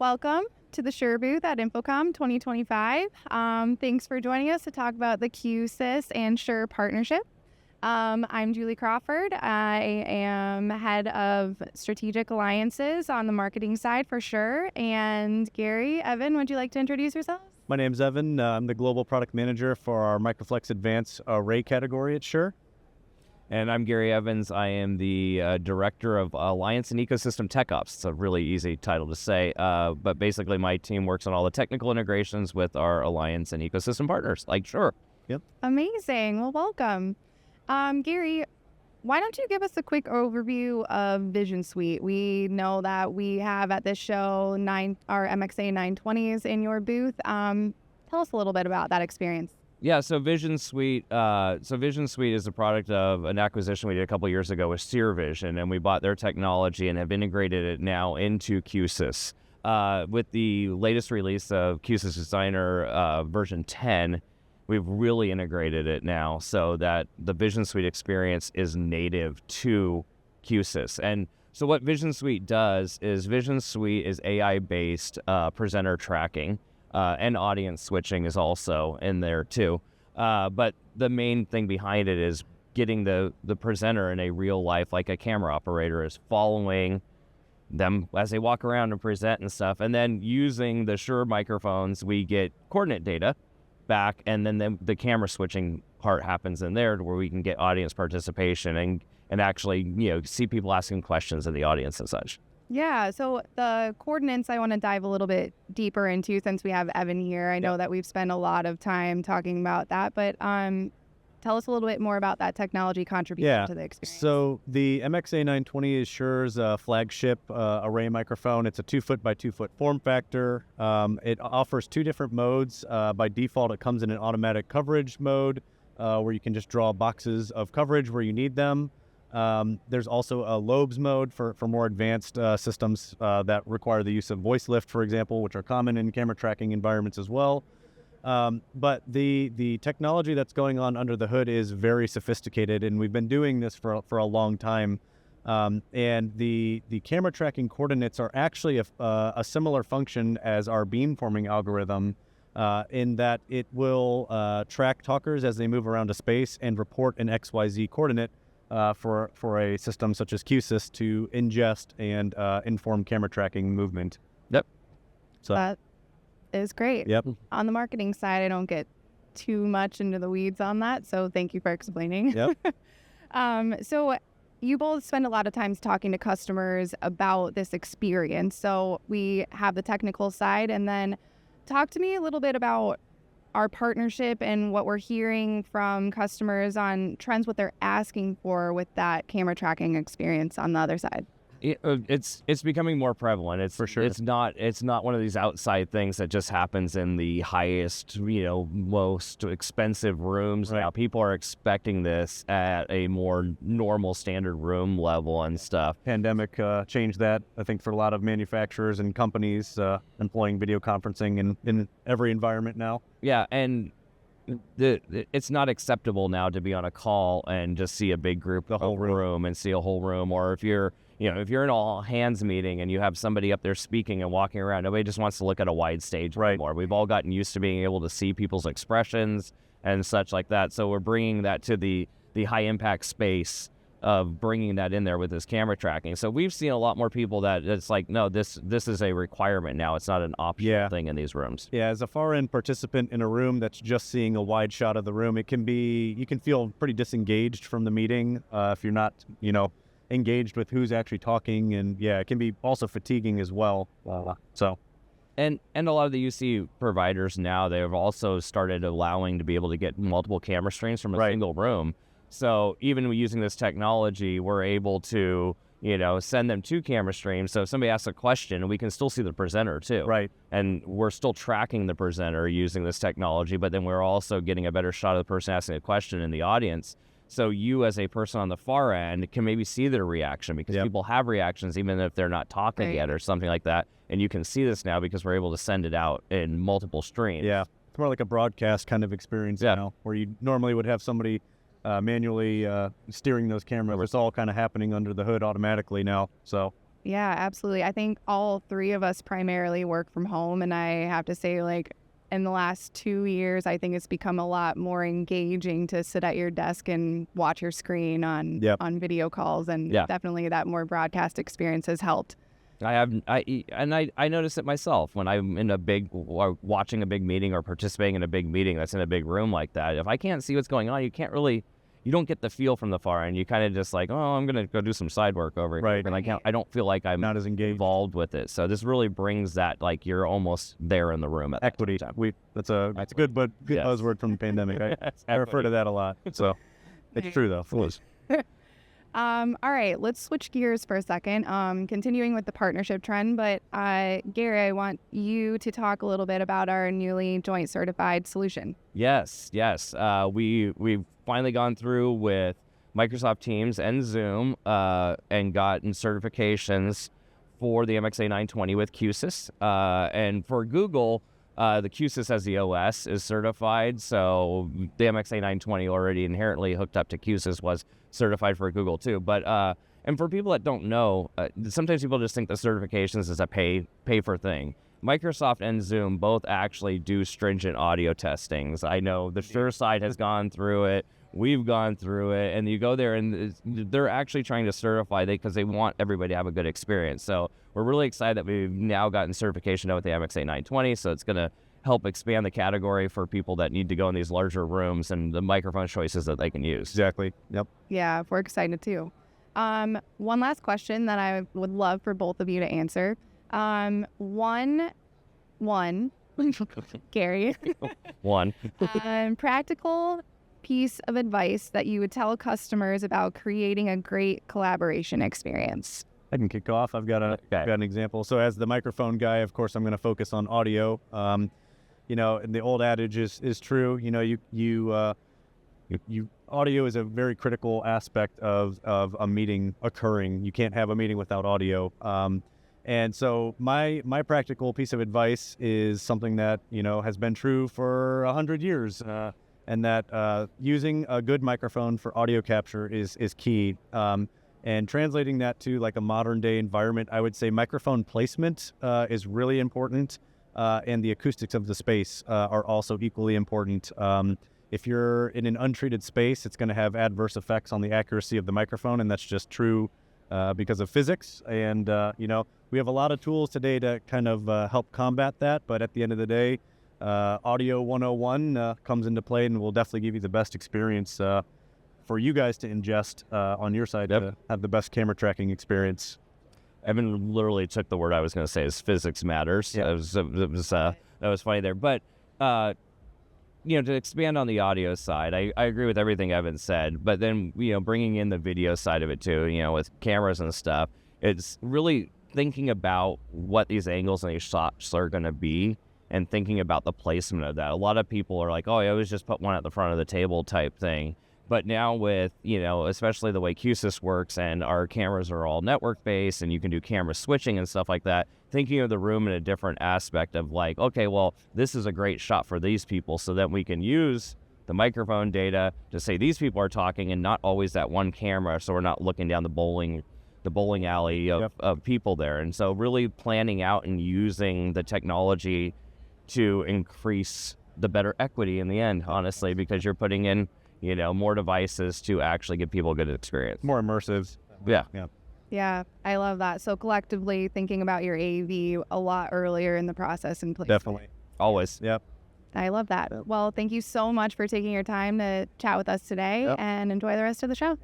welcome to the Shure booth at InfoComm 2025. Thanks for joining us to talk about the Q-SYS and Shure partnership. I'm Julie Crawford. I am head of strategic alliances on the marketing side for Shure. And Gary, Evan, would you like to introduce yourselves? My name's Evan. I'm the global product manager for our Microflex Advanced Array category at Shure. And I'm Gary Evans. I am the Director of Alliance and Ecosystem Tech Ops. It's a really easy title to say, but basically my team works on all the technical integrations with our Alliance and Ecosystem partners, like Shure. Yep. Amazing. Well, welcome. Gary, why don't you give us a quick overview of VisionSuite? We know that we have at this show our MXA 920s in your booth. Tell us a little bit about that experience. Yeah, so VisionSuite is a product of an acquisition we did a couple years ago with Shure Vision, and we bought their technology and have integrated it now into Q-SYS. With the latest release of Q-SYS Designer version 10, we've really integrated it now so that the VisionSuite experience is native to Q-SYS. And so what VisionSuite does is VisionSuite is AI-based presenter tracking. And audience switching is also in there too. But the main thing behind it is getting the presenter in a real life, like a camera operator is following them as they walk around and present and stuff. And then using the Shure microphones, we get coordinate data back, and then the camera switching part happens in there where we can get audience participation and actually, see people asking questions in the audience and such. Yeah, so the coordinates I want to dive a little bit deeper into since we have Evan here. I know that we've spent a lot of time talking about that, but tell us a little bit more about that technology contribution to the experience. So the MXA 920 is Shure's flagship array microphone. It's a 2-foot by 2-foot form factor. It offers 2 different modes. By default, it comes in an automatic coverage mode where you can just draw boxes of coverage where you need them. There's also a lobes mode for more advanced systems that require the use of voice lift, for example, which are common in camera tracking environments as well. But the technology that's going on under the hood is very sophisticated, and we've been doing this for a long time. And the camera tracking coordinates are actually a similar function as our beamforming algorithm in that it will track talkers as they move around a space and report an XYZ coordinate for a system such as Q-SYS to ingest and inform camera tracking movement. Yep. So that is great. Yep. On the marketing side, I don't get too much into the weeds on that, so thank you for explaining. Yep. So you both spend a lot of times talking to customers about this experience. So we have the technical side, and then talk to me a little bit about our partnership and what we're hearing from customers on trends, what they're asking for with that camera tracking experience on the other side. It's becoming more prevalent. It's for sure. It's not one of these outside things that just happens in the highest, most expensive rooms. Right. Now people are expecting this at a more normal standard room level and stuff. Pandemic changed that, I think, for a lot of manufacturers and companies employing video conferencing in every environment now. Yeah, and it's not acceptable now to be on a call and just see a big group, the whole room, and see a whole room. Or if you're in an all hands meeting and you have somebody up there speaking and walking around, nobody just wants to look at a wide stage anymore. We've all gotten used to being able to see people's expressions and such like that. So we're bringing that to the high impact space of bringing that in there with this camera tracking. So we've seen a lot more people that it's like, no, this is a requirement now. It's not an optional thing in these rooms. Yeah, as a far-end participant in a room that's just seeing a wide shot of the room, you can feel pretty disengaged from the meeting if you're not, engaged with who's actually talking, and it can be also fatiguing as well. And a lot of the UC providers now, they've also started allowing to be able to get multiple camera streams from a single room. So even using this technology, we're able to, send them 2 camera streams. So if somebody asks a question, we can still see the presenter too. Right. And we're still tracking the presenter using this technology, but then we're also getting a better shot of the person asking a question in the audience. So you as a person on the far end can maybe see their reaction, because people have reactions even if they're not talking yet or something like that. And you can see this now because we're able to send it out in multiple streams. Yeah, it's more like a broadcast kind of experience now, where you normally would have somebody manually steering those cameras. It's all kind of happening under the hood automatically now. So Yeah, absolutely. I think all three of us primarily work from home, and I have to say, like, in the last 2 years, I think it's become a lot more engaging to sit at your desk and watch your screen on Yep. on video calls, and Yeah. definitely that more broadcast experience has helped. I notice it myself when I'm in or watching a big meeting or participating in a big meeting that's in a big room like that. If I can't see what's going on, you don't get the feel from the far end. You kind of just like, oh, I'm gonna go do some side work over here, Right. and I don't feel like I'm Not as engaged. involved with it. So this really brings that, like, you're almost there in the room at Equity. that time. It's a good Yes. buzzword from the pandemic. I refer to that a lot. So it's true though. All right, let's switch gears for a second. Continuing with the partnership trend, but Gary, I want you to talk a little bit about our newly joint certified solution. Yes. We've finally gone through with Microsoft Teams and Zoom and gotten certifications for the MXA 920 with Q-SYS. And for Google, the Q-SYS as the OS is certified. So the MXA 920 already inherently hooked up to Q-SYS was certified for Google too. But and for people that don't know, sometimes people just think the certifications is a pay for thing. Microsoft and Zoom both actually do stringent audio testings. I know the Shure side has gone through it. We've gone through it, and you go there, and they're actually trying to certify because they want everybody to have a good experience. So we're really excited that we've now gotten certification out with the MXA 920. So it's going to help expand the category for people that need to go in these larger rooms and the microphone choices that they can use. Exactly. Yep. Yeah, we're excited too. One last question that I would love for both of you to answer. One, Gary, One. practical piece of advice that you would tell customers about creating a great collaboration experience. I can kick off. I've got an example. So as the microphone guy, of course, I'm going to focus on audio. And the old adage is true. Audio is a very critical aspect of a meeting occurring. You can't have a meeting without audio. And so my practical piece of advice is something that, has been true for 100 years. And that using a good microphone for audio capture is key. And translating that to like a modern day environment, I would say microphone placement is really important. And the acoustics of the space are also equally important. If you're in an untreated space, it's going to have adverse effects on the accuracy of the microphone, and that's just true because of physics. And, we have a lot of tools today to kind of help combat that, but at the end of the day, Audio 101 comes into play and will definitely give you the best experience for you guys to ingest on your side to have the best camera tracking experience. Evan literally took the word I was going to say is physics matters. Yeah. That was funny there. But, to expand on the audio side, I agree with everything Evan said. But then, bringing in the video side of it too, with cameras and stuff, it's really thinking about what these angles and these shots are going to be and thinking about the placement of that. A lot of people are like, oh, I always just put one at the front of the table type thing. But now with, especially the way Q-SYS works and our cameras are all network-based and you can do camera switching and stuff like that, thinking of the room in a different aspect of like, okay, well, this is a great shot for these people so that we can use the microphone data to say these people are talking and not always that one camera, so we're not looking down the bowling alley of people there. And so really planning out and using the technology to increase the better equity in the end, honestly, because you're putting in more devices to actually give people a good experience. More immersive. Yeah. Yeah, I love that. So collectively thinking about your AV a lot earlier in the process and placement. Definitely. Always. Yep. I love that. Well, thank you so much for taking your time to chat with us today and enjoy the rest of the show.